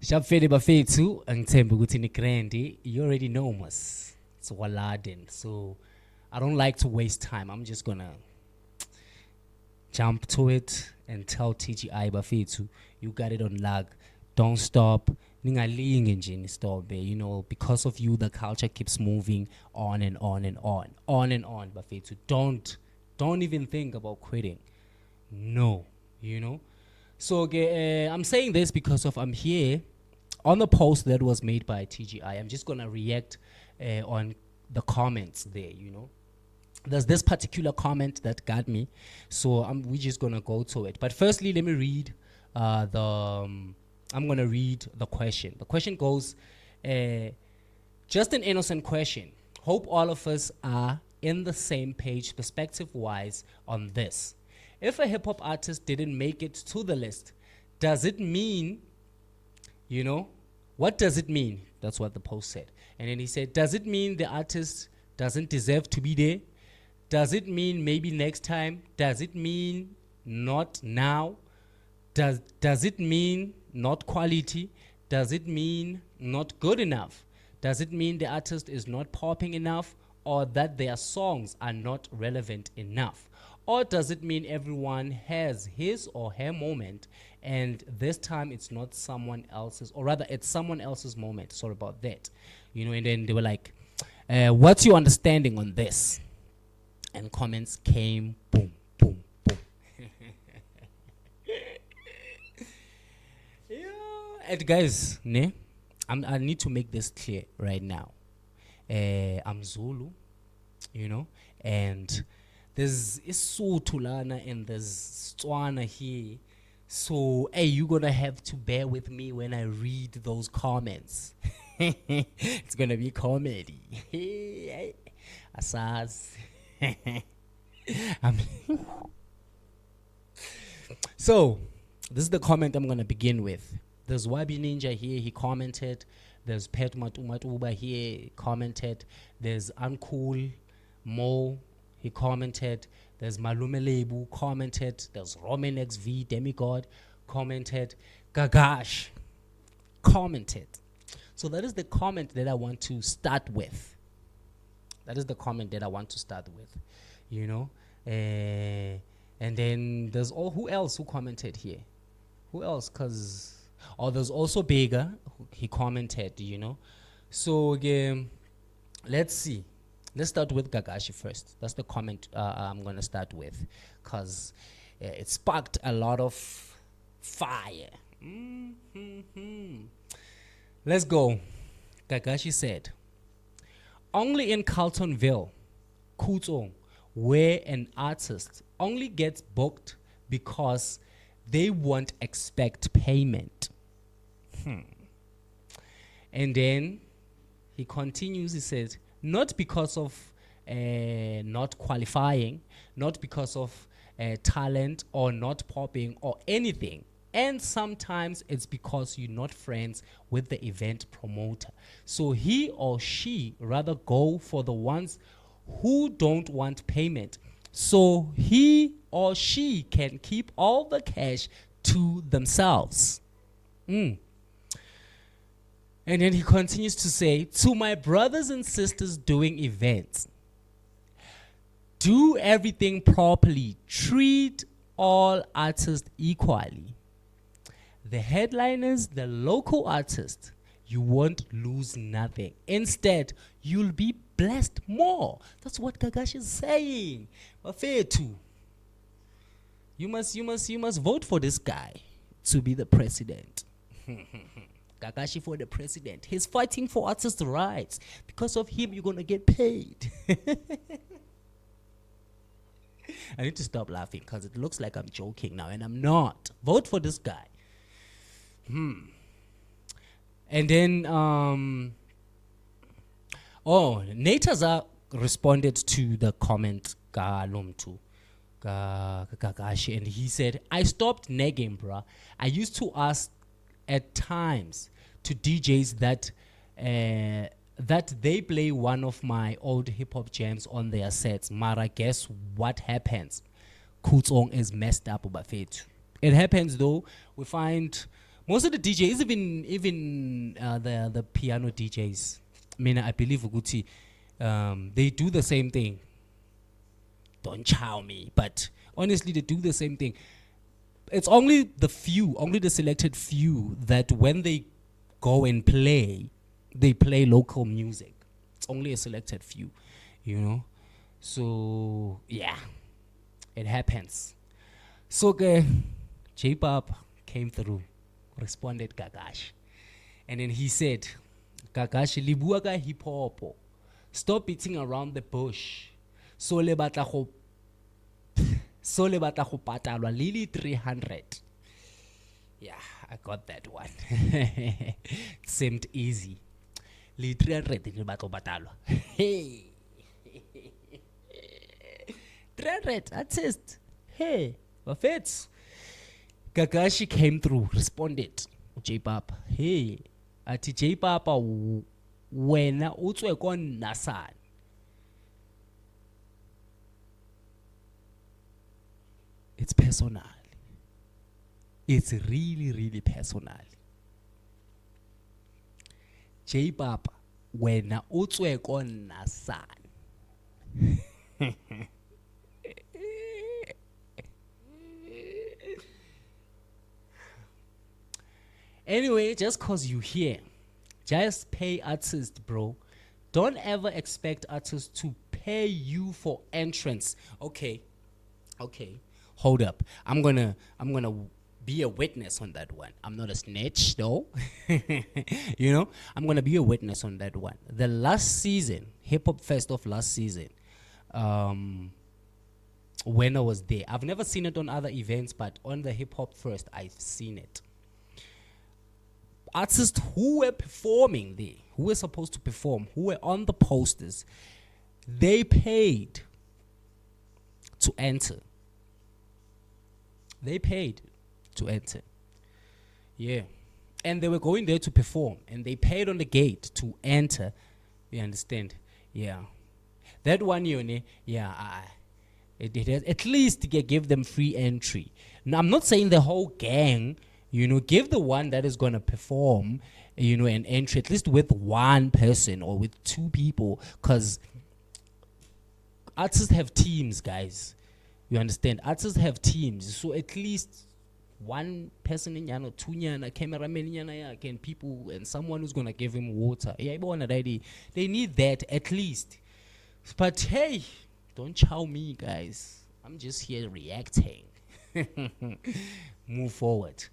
Shapfede bafethu angithemba ukuthi ni grande. You already know us. It's WallaDin's. So I don't like to waste time. I'm just gonna jump to it and tell TGI bafethu, you got it on lag. Don't stop. Ningalinge nje ni stop. You know, because of you the culture keeps moving on and on and on. On and on bafethu. Don't even think about quitting. No, you know. So I'm saying this because of I'm here on the post that was made by TGI. I'm just gonna react on the comments there. You know, there's this particular comment that got me, so we're just gonna go to it. But firstly, let me read I'm gonna read the question. The question goes, just an innocent question. Hope all of us are in the same page perspective-wise on this. If a hip-hop artist didn't make it to the list, does it mean, you know, what does it mean? That's what the post said. And then he said, does it mean the artist doesn't deserve to be there? Does it mean maybe next time? Does it mean not now? Does it mean not quality? Does it mean not good enough? Does it mean the artist is not popping enough, or that their songs are not relevant enough? Or does it mean everyone has his or her moment, and this time it's not someone else's, or rather it's someone else's moment? Sorry about that. You know, and then they were like, what's your understanding on this? And comments came, boom, boom, boom. Yeah. And guys, I need to make this clear right now. I'm Zulu, you know, and there's Isotho lana and there's Tswana here. So, hey, you're gonna have to bear with me when I read those comments. It's gonna be comedy. Asaz. So, this is the comment I'm gonna begin with. There's Wabi Ninja here, he commented. There's Pet Matuba here, commented. There's Uncool Mo, he commented. There's Malume Lebu, commented. There's Roman XV, Demigod, commented. Gagash, commented. So that is the comment that I want to start with. You know. And then there's who else who commented here? Who else? There's also Bega, he commented, you know. So again, let's see. Let's start with Gagashi first. That's the comment I'm going to start with, because it sparked a lot of fire. Let's go. Gagashi said, only in Carltonville, Kutong, where an artist only gets booked because they won't expect payment. And then he continues, he says, not because of not qualifying, not because of talent or not popping or anything. And sometimes it's because you're not friends with the event promoter. So he or she rather go for the ones who don't want payment, so he or she can keep all the cash to themselves. And then he continues to say, to my brothers and sisters doing events, do everything properly. Treat all artists equally. The headliners, the local artists, you won't lose nothing. Instead, you'll be blessed more. That's what Gagashi is saying. Bafethu, you must vote for this guy to be the president. Gagashi for the president. He's fighting for artists' rights. Because of him, you're gonna get paid. I need to stop laughing because it looks like I'm joking now, and I'm not. Vote for this guy. And then, Nataza responded to the comment Galumtu Gagashi, and he said, I stopped negging, bruh. I used to ask at times to DJs that they play one of my old hip-hop jams on their sets. Mara, guess what happens? Kutsong is messed up, bafethu. It happens though. We find Most of the DJs, even the piano DJs, I mean, I believe Uguti, they do the same thing. Don't chow me, but honestly, they do the same thing. It's only the selected few that when they go and play, they play local music. It's only a selected few, you know. So yeah, it happens. So J-Pop came through, responded Gagash. And then he said, Gagash, libuaga hip hop. Stop beating around the bush. So le batla go patalwa lili 300. Yeah, I got that one. It seemed easy. Li 300 le batla patalwa. Hey. 300 artist. Hey, Buffets. Kakashi came through, responded. J-Papa. Hey, ati J-Papa wena utswe kon nasan. It's personal. It's really, really personal. J-Papa wena utswe kon nasan. Anyway, just cause you here, just pay artists, bro. Don't ever expect artists to pay you for entrance. Okay. Hold up. I'm gonna be a witness on that one. I'm not a snitch though. You know, I'm gonna be a witness on that one. The last season, Hip Hop Fest of last season, when I was there, I've never seen it on other events, but on the Hip Hop First, I've seen it. Artists who were performing there, who were supposed to perform, who were on the posters, they paid to enter. They paid to enter. Yeah. And they were going there to perform, and they paid on the gate to enter. You understand? Yeah. That one unit, yeah, it has, at least give them free entry. Now, I'm not saying the whole gang. You know, give the one that is going to perform, you know, an entry, at least with one person or with two people, because artists have teams, guys. You understand? Artists have teams. So at least one person in Yano, two Yana, cameraman in Yana, and people, and someone who's going to give him water. Yeah, they need that at least. But hey, don't chow me, guys. I'm just here reacting. Move forward.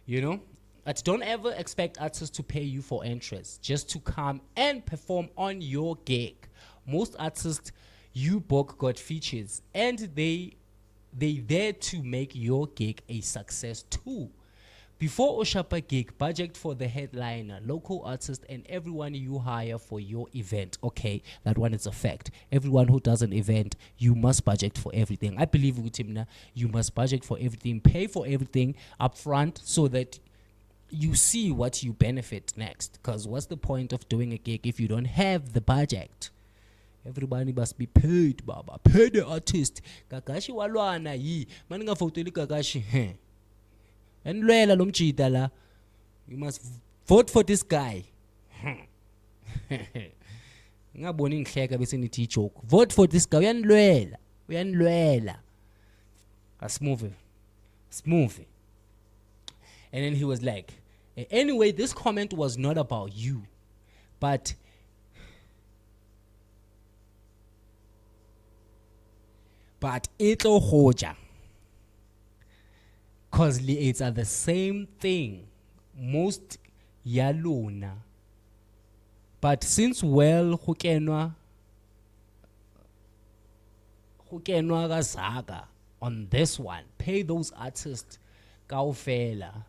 You know, but don't ever expect artists to pay you for entrance just to come and perform on your gig. Most artists you book got features, and they there to make your gig a success too. Before Oshapa gig, budget for the headliner, local artist, and everyone you hire for your event. Okay, that one is a fact. Everyone who does an event, you must budget for everything. I believe with Timna, you must budget for everything, pay for everything up front so that you see what you benefit next. Because what's the point of doing a gig if you don't have the budget? Everybody must be paid, Baba. Pay the artist. Kakashi walwana yi. Maninga foteli Kakashi. And la, you must vote for this guy. Vote for this guy. Uyanilwela. Smooth. And then he was like, anyway, this comment was not about you, but it'll hoja. Cause it's are the same thing. Most yaluna. But since hukenwa gazaga on this one, pay those artists kaufela.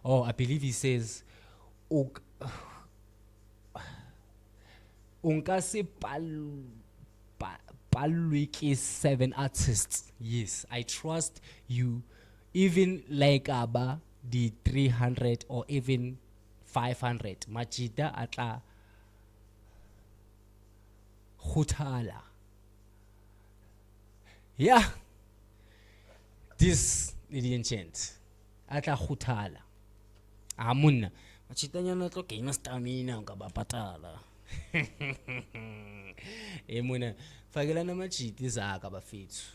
Oh, I believe he says Unkase Palwik is 7 artists. Yes, I trust you. Even like Abba, the 300 or even 500. Majida atla khuthala. Yeah. This Indian chant. Atla khuthala. Amunna. Machitanyana tlo gain stamina ngaba patala. Emuna fakelana machiti zaka bafethu.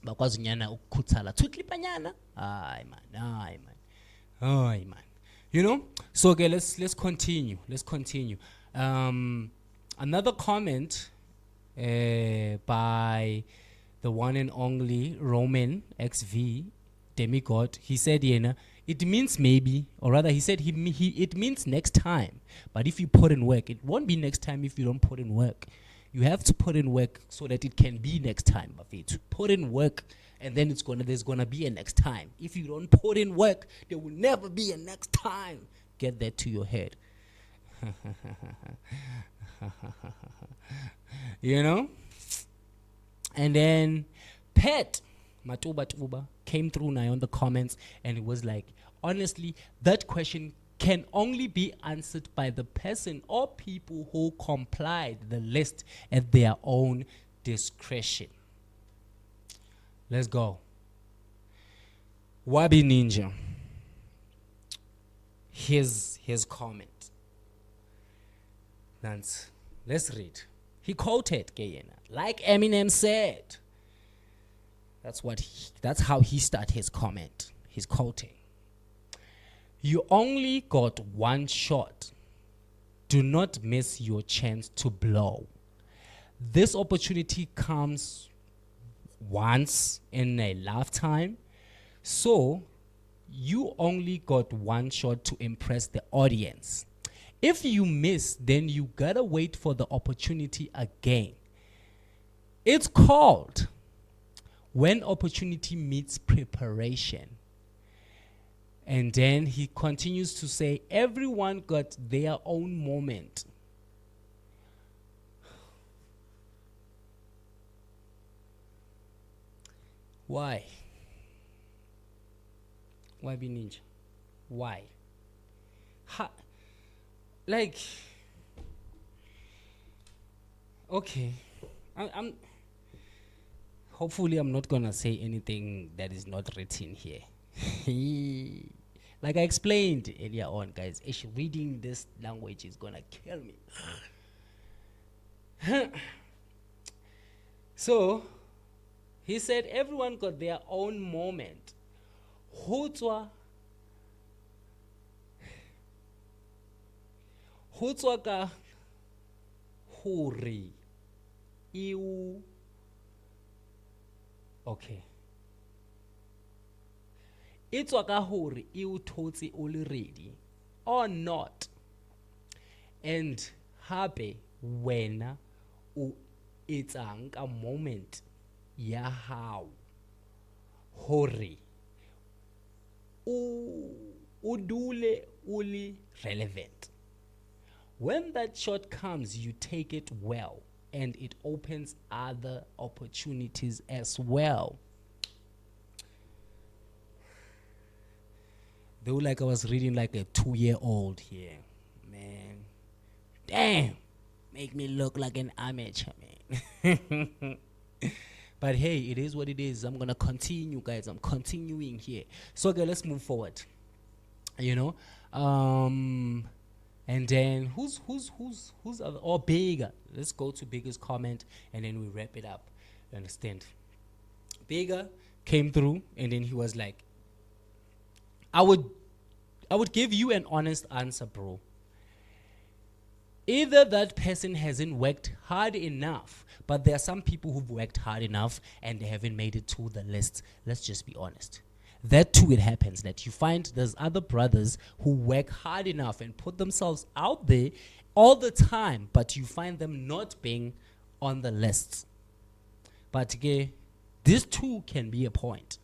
Bakwazi nyana ukukhuthala. Thutlipanyana. Hayi man. You know? So okay, let's continue. Another comment by the one and only Roman XV demigod. He said, it means maybe, or rather, he said it means next time. But if you put in work, it won't be next time if you don't put in work. You have to put in work so that it can be next time. To put in work, and then there's gonna be a next time. If you don't put in work, there will never be a next time. Get that to your head. You know? And then Pet Matuba came through now on the comments, and it was like, honestly, that question can only be answered by the person or people who complied the list at their own discretion. Let's go. Wabi Ninja. His comment. Let's read. He quoted Gayena, like Eminem said. That's how he started his comment. He's quoting. You only got one shot. Do not miss your chance to blow. This opportunity comes once in a lifetime. So you only got one shot to impress the audience. If you miss, then you gotta wait for the opportunity again. It's called when opportunity meets preparation. And then he continues to say, everyone got their own moment. Why? Why be ninja? Why? Okay. I'm hopefully I'm not gonna say anything that is not written here. Like I explained earlier on, guys, reading this language is gonna kill me. So he said everyone got their own moment. Hutswa ka huri iu. Okay. It's ka huri iu thotse already or not. And happy when it's a moment ya how hori udule uli relevant. When that shot comes, you take it well, and it opens other opportunities as well. Though like I was reading like a 2-year-old here, man. Damn, make me look like an amateur, man. But hey, it is what it is. I'm gonna continue, guys. I'm continuing here. So okay, let's move forward. You know, and then who's other, or Bigger? Let's go to Bigger's comment, and then we wrap it up. You understand? Bigger came through, and then he was like, I would give you an honest answer, bro. Either that person hasn't worked hard enough, but there are some people who've worked hard enough and they haven't made it to the list. Let's just be honest. That too, it happens that you find there's other brothers who work hard enough and put themselves out there all the time, but you find them not being on the lists. But this too can be a point.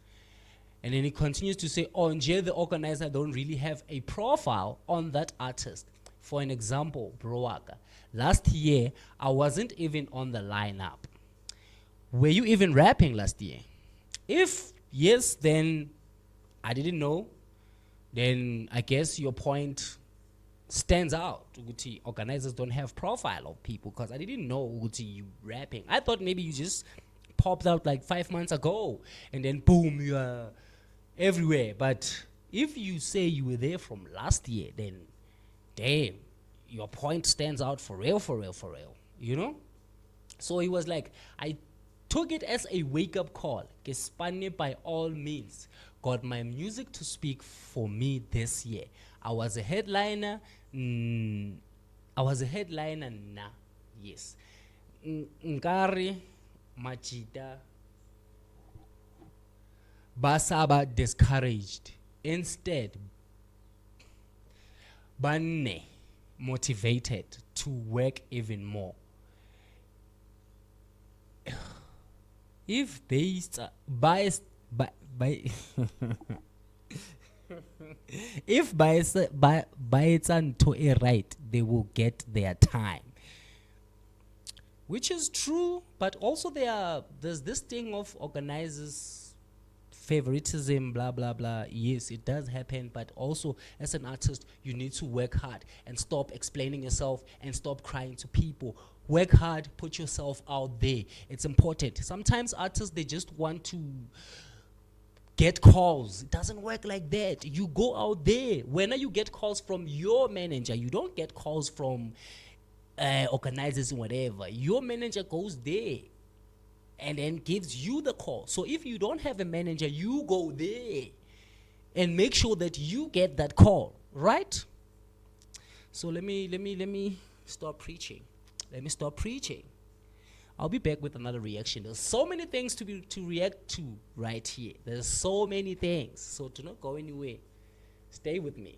And then he continues to say, oh, and the organizer don't really have a profile on that artist. For an example, Broaka, last year, I wasn't even on the lineup. Were you even rapping last year? If yes, then I didn't know. Then I guess your point stands out. Ukuthi organizers don't have profile of people because I didn't know ukuthi you rapping. I thought maybe you just popped out like 5 months ago and then boom, you are everywhere. But if you say you were there from last year, then damn, your point stands out for real, for real, for real. You know? So he was like, I took it as a wake-up call. Kespane by all means got my music to speak for me this year. I was a headliner. I was a headliner na. Yes. Nkari Machita Basaba discouraged. Instead, Banne motivated to work even more. If based by if by it's to a right, they will get their time, which is true. But also there's this thing of organizers favoritism, blah blah blah. Yes, it does happen, but also as an artist you need to work hard and stop explaining yourself and stop crying to people. Work hard, put yourself out there. It's important. Sometimes artists, they just want to get calls. It doesn't work like that. You go out there. When you get calls from your manager, you don't get calls from organizers and whatever. Your manager goes there and then gives you the call. So if you don't have a manager, you go there and make sure that you get that call, right? So let me stop preaching. Let me stop preaching. I'll be back with another reaction. There's so many things to react to right here. There's so many things. So do not go anywhere. Stay with me.